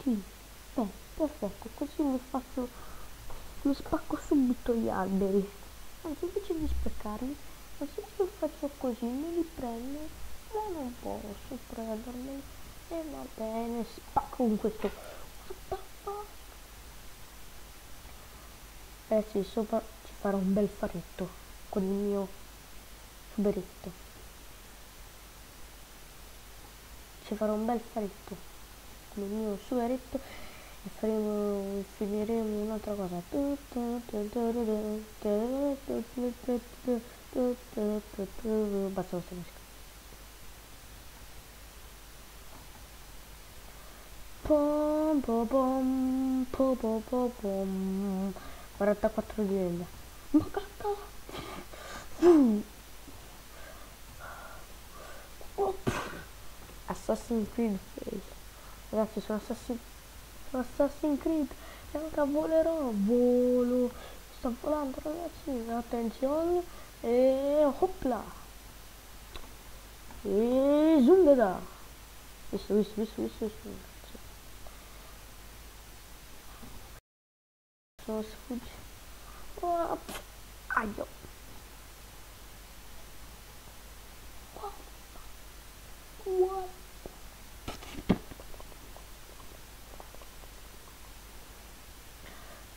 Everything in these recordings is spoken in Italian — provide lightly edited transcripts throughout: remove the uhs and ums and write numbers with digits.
Sì, perfetto, così mi spacco subito gli alberi. Anzi, invece di sprecarli, ma se io faccio così, me li prendo, ma non posso prenderli. E va bene, spacco con questo. What the fuck? Sì, sopra ci farò un bel faretto con il mio fuberetto. Ci farò un bel faretto con il mio fuberetto e finiremo un'altra cosa. Basta questa musica. Pom pom pom pom pom pom pom. 44 livelli. Ma cazzo! Assassin's Creed fail. Ragazzi, sono Assassin's Creed e ora volerò, volo, sto volando ragazzi, attenzione, e hopla, e zungada, visto, sono sfuggi, oh, aio, what?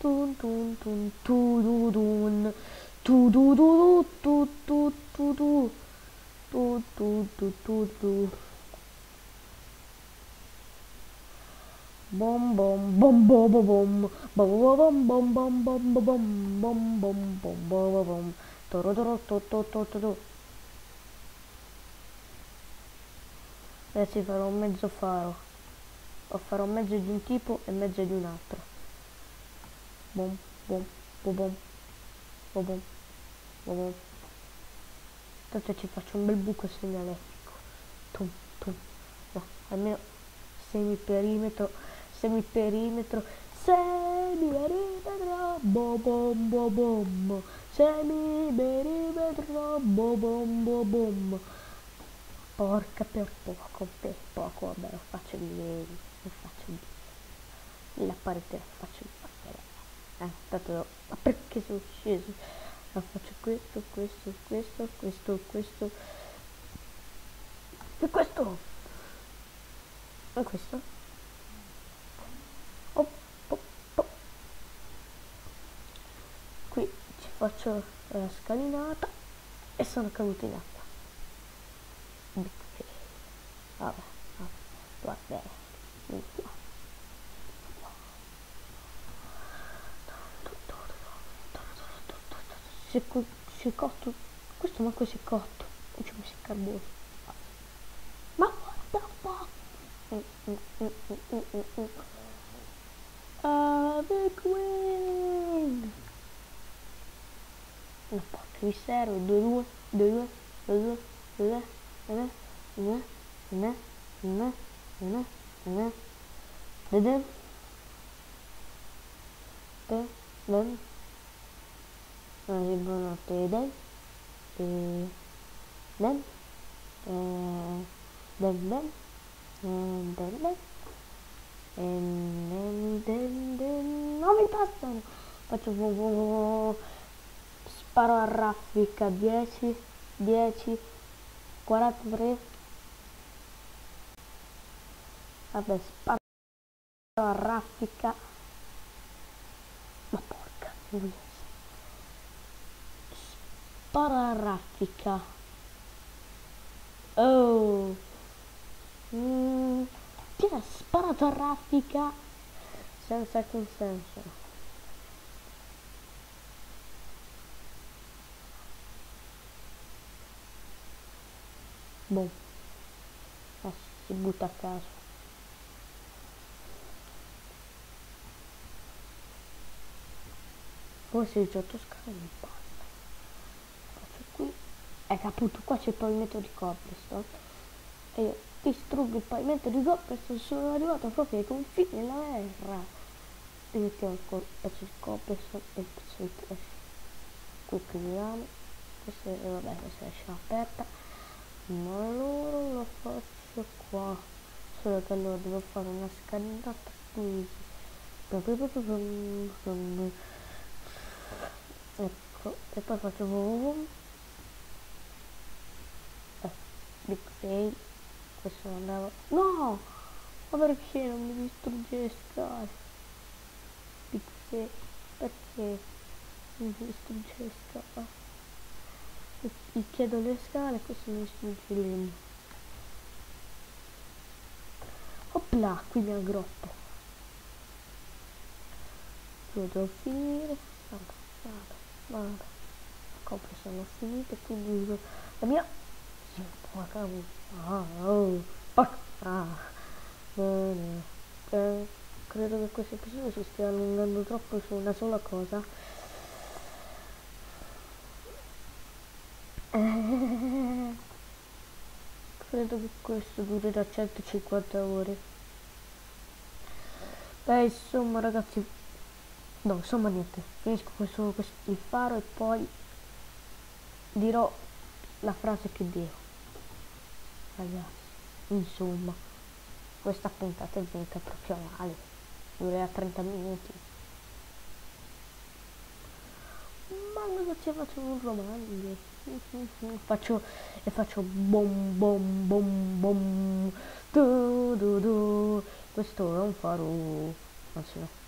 Tun tun tun tu du dun, tu du du du tu tu tu tu tu tu tu tu. Bom bom bom bom bom bom bom bom bom bom bom bom bom bom bom bom bom toro toro to to to to to. Adesso farò un mezzo faro, o farò mezzo di un tipo e mezzo di un altro. Bom bom bom bom bom bom bom bom. Tanto ci faccio un bel buco segnaletico. Tum tum. No, almeno semiperimetro, semiperimetro, semiperimetro, bo bom bo bom, semiperimetro, bo bom bo bom. Porca per poco, vabbè, lo faccio di la parete, la faccio di fare. Tanto, ma perché sono sceso? La faccio questo, e questo, e questo. Oh, oh, oh. Qui ci faccio la scalinata e sono caduto in acqua. Vabbè, vabbè, si è cotto, questo manco si è cotto, e ci ho messo il carbone. Ma what the fuck? Big win! No, porca miseria, 2-2, 2-2, 2-2, 2-2, 2-2, 2-2, 2-2, 2-2, 2-2, 2-2, 2-2, buonanotte, Dan, Dan, Dan, Dan, Dan, Dan, no mi passano, faccio sparo a raffica, 10, 10, 43, vabbè, sparo a raffica, ma porca miseria, sparo a raffica, oh, chi ha sparato a raffica senza alcun senso? Boh, si butta a caso. Poi se il gioco scala mi basta. Faccio qui. Che appunto qua c'è il pavimento di cobblestone. E io distruggo il pavimento di cobblestone, sono arrivato proprio ai confini della terra. E mettiamo il pezzo di cobblestone e il pezzo di trash. Qui chiudiamo. Vabbè, questa lasciamo aperta. Ma allora lo faccio qua. Solo che allora devo fare una scalinata squeeze. Ecco, e poi faccio big fail. Questo non andava. No! Ma perché non mi distrugge le scale? Big fail. Perché non mi distrugge le scale? Gli chiedo le scale e questo mi distrugge il legno. Opla, qui mi aggroppo. Io devo finire. Vado. Copre sono finite, quindi la mia. Sì, bene. Credo che questo episodio si stia allungando troppo su una sola cosa. Credo che questo durerà 150 ore. Beh, insomma, ragazzi. No, insomma, niente. Finisco il faro e poi dirò la frase che dico. Ragazzi, insomma, questa puntata è venuta proprio male. Durerà 30 minuti. Ma cosa ci faccio un romanzo? Faccio bom bom bom bom. Du, du, du. Questo è un faro. Anzi no.